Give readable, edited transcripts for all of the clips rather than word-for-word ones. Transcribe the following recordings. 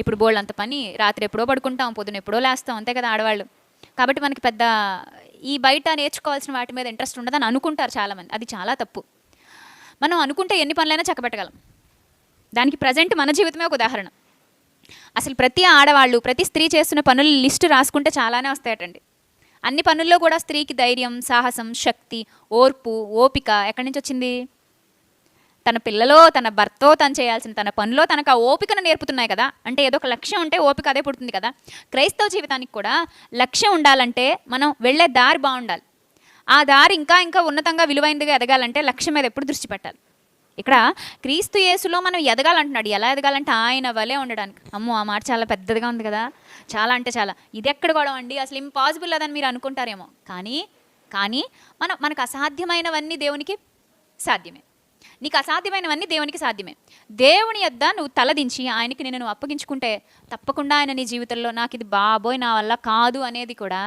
ఇప్పుడు బోల్డంత పని, రాత్రి ఎప్పుడో పడుకుంటాం, పొద్దున ఎప్పుడో లేస్తాం, అంతే కదా ఆడవాళ్ళు. కాబట్టి మనకి పెద్ద ఈ బయట నేర్చుకోవాల్సిన వాటి మీద ఇంట్రెస్ట్ ఉండదని అనుకుంటారు చాలామంది. అది చాలా తప్పు. మనం అనుకుంటే ఎన్ని పనులైనా చక్కబెట్టగలం. దానికి ప్రజెంట్ మన జీవితమే ఒక ఉదాహరణ. అసలు ప్రతి ఆడవాళ్ళు, ప్రతి స్త్రీ చేస్తున్న పనుల లిస్టు రాసుకుంటే చాలానే వస్తాయటండి. అన్ని పనుల్లో కూడా స్త్రీకి ధైర్యం, సాహసం, శక్తి, ఓర్పు, ఓపిక ఎక్కడి నుంచి వచ్చింది? తన పిల్లలో, తన భర్తో తను చేయాల్సిన తన పనిలో తనకు ఆ ఓపికను నేర్పుతున్నాయి కదా. అంటే ఏదో ఒక లక్ష్యం ఉంటే ఓపిక అదే పుడుతుంది కదా. క్రైస్తవ జీవితానికి కూడా లక్ష్యం ఉండాలంటే మనం వెళ్ళే దారి బాగుండాలి. ఆ దారి ఇంకా ఇంకా ఉన్నతంగా విలువైనదిగా ఎదగాలంటే లక్ష్యం మీద ఎప్పుడు దృష్టి పెట్టాలి. ఇక్కడ క్రీస్తు యేసులో మనం ఎదగాలంటున్నాడు. ఎలా ఎదగాలంటే ఆయన వలే ఉండడానికి. అమ్మో, ఆ మాట చాలా పెద్దదిగా ఉంది కదా. చాలా అంటే చాలా. ఇది ఎక్కడ గొడవ అండి, అసలు ఇంపాసిబుల్ అదని మీరు అనుకుంటారేమో. కానీ మనకు అసాధ్యమైనవన్నీ దేవునికి సాధ్యమే. నీకు అసాధ్యమైనవన్నీ దేవునికి సాధ్యమే. దేవుని యొద్ద నువ్వు తలదించి ఆయనకి నేను అప్పగించుకుంటే తప్పకుండా ఆయన నీ జీవితంలో నాకు ఇది బాబోయ్ నా వల్ల కాదు అనేది కూడా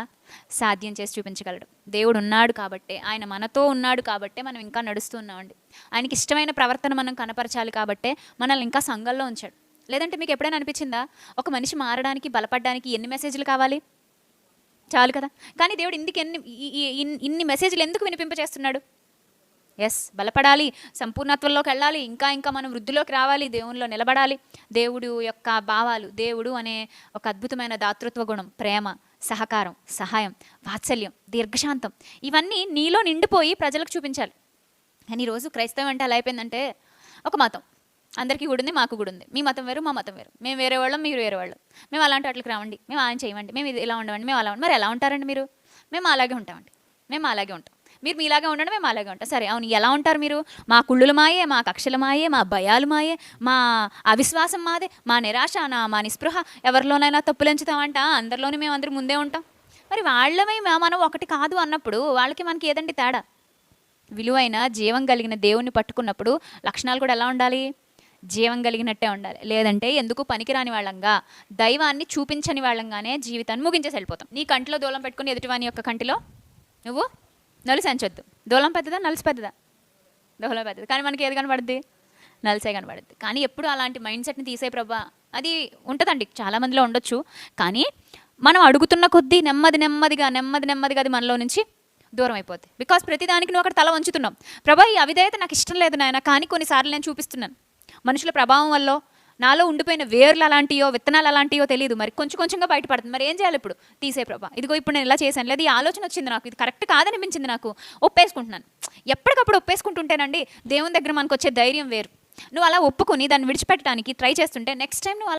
సాధ్యం చేసి చూపించగలడు. దేవుడు ఉన్నాడు కాబట్టే, ఆయన మనతో ఉన్నాడు కాబట్టే మనం ఇంకా నడుస్తూ ఉన్నామండి. ఆయనకి ఇష్టమైన ప్రవర్తన మనం కనపరచాలి కాబట్టే మనల్ని ఇంకా సంఘంలో ఉంచాడు. లేదంటే మీకు ఎప్పుడైనా అనిపించిందా ఒక మనిషి మారడానికి, బలపడడానికి ఎన్ని మెసేజ్లు కావాలి? చాలు కదా. కానీ దేవుడు ఇందుకు ఇన్ని మెసేజ్లు ఎందుకు వినిపింపచేస్తున్నాడు? ఎస్, బలపడాలి, సంపూర్ణత్వంలోకి వెళ్ళాలి, ఇంకా ఇంకా మనం వృద్ధిలోకి రావాలి, దేవునిలో నిలబడాలి. దేవుడు యొక్క భావాలు, దేవుడు అనే ఒక అద్భుతమైన దాతృత్వ గుణం, ప్రేమ, సహకారం, సహాయం, వాత్సల్యం, దీర్ఘశాంతం, ఇవన్నీ నీలో నిండిపోయి ప్రజలకు చూపించాలి. కానీ ఈరోజు క్రైస్తవం అంటే ఎలా అయిపోయిందంటే ఒక మతం, అందరికీ గుడి ఉంది, మాకు గుడి ఉంది, మీ మతం వేరు, మా మతం వేరు, మేము వేరే వాళ్ళం, మీరు వేరే వాళ్ళు, మేము అలాంటి వాటికి రావండి, మేము ఆయన చేయమండి, మేము ఇది ఇలా ఉండవండి, మేము అలా ఉండి. మరి ఎలా ఉంటారండి మీరు? మేము అలాగే ఉంటామండి, మేము అలాగే ఉంటాం, మీరు మీలాగే ఉండండి, మేము అలాగే ఉంటాం. సరే, అవును, ఎలా ఉంటారు మీరు? మా కుళ్ళులు మాయే, మా కక్షలు మాయే, మా భయాలు మాయే, మా అవిశ్వాసం మాదే, మా నిరాశ, మా నిస్పృహ, ఎవరిలోనైనా తప్పులంచుతామంట, అందరిలోనే మేము అందరూ ముందే ఉంటాం. మరి వాళ్ళమే మనం ఒకటి కాదు అన్నప్పుడు వాళ్ళకి మనకి ఏదండి తేడా? విలువైన జీవం కలిగిన దేవుణ్ణి పట్టుకున్నప్పుడు లక్షణాలు కూడా ఎలా ఉండాలి? జీవం కలిగినట్టే ఉండాలి. లేదంటే ఎందుకు పనికిరాని వాళ్ళంగా, దైవాన్ని చూపించని వాళ్ళంగానే జీవితాన్ని ముగించేసి వెళ్ళిపోతాం. నీ కంటిలో దూలం పెట్టుకుని ఎదుటివాని యొక్క కంటిలో నువ్వు నలుసు అంచొద్దు. దూలం పెద్దదా, నలుసు పెద్దదా? దూలం పెద్దది. కానీ మనకి ఏది కనబడుద్ది? నలుసే కనబడుద్ది. కానీ ఎప్పుడు అలాంటి మైండ్ సెట్ని తీసే ప్రభా, అది ఉంటుందండి, చాలామందిలో ఉండొచ్చు. కానీ మనం అడుగుతున్న కొద్దీ నెమ్మదిగా అది మనలో నుంచి దూరం అయిపోద్ది. బికాస్ ప్రతిదానికి నువ్వు అక్కడ తల వంచుతున్నాం. ప్రభా, ఈ అవిధేయత నాకు ఇష్టం లేదు నాయన, కానీ కొన్నిసార్లు నేను చూపిస్తున్నాను. మనుషుల ప్రభావం వల్ల నాలో ఉండిపోయిన వేర్లు అలాంటియో, విత్తనాలు అలాంటియో తెలియదు, మరి కొంచెంగా బయటపడుతుంది. మరి ఏం చేయాలి ఇప్పుడు? తీసే ప్రభా, ఇదిగో ఇప్పుడు నేను ఇలా చేశాను, లేదా ఈ ఆలోచన వచ్చింది నాకు, ఇది కరెక్ట్ కాదనిపించింది నాకు, ఒప్పేసుకుంటున్నాను. ఎప్పటికప్పుడు ఒప్పేసుకుంటుంటేనండి దేవుని దగ్గర మనకు వచ్చే ధైర్యం వేరు. నువ్వు అలా ఒప్పుకొని దాన్ని విడిచిపెట్టడానికి ట్రై చేస్తుంటే నెక్స్ట్ టైం నువ్వు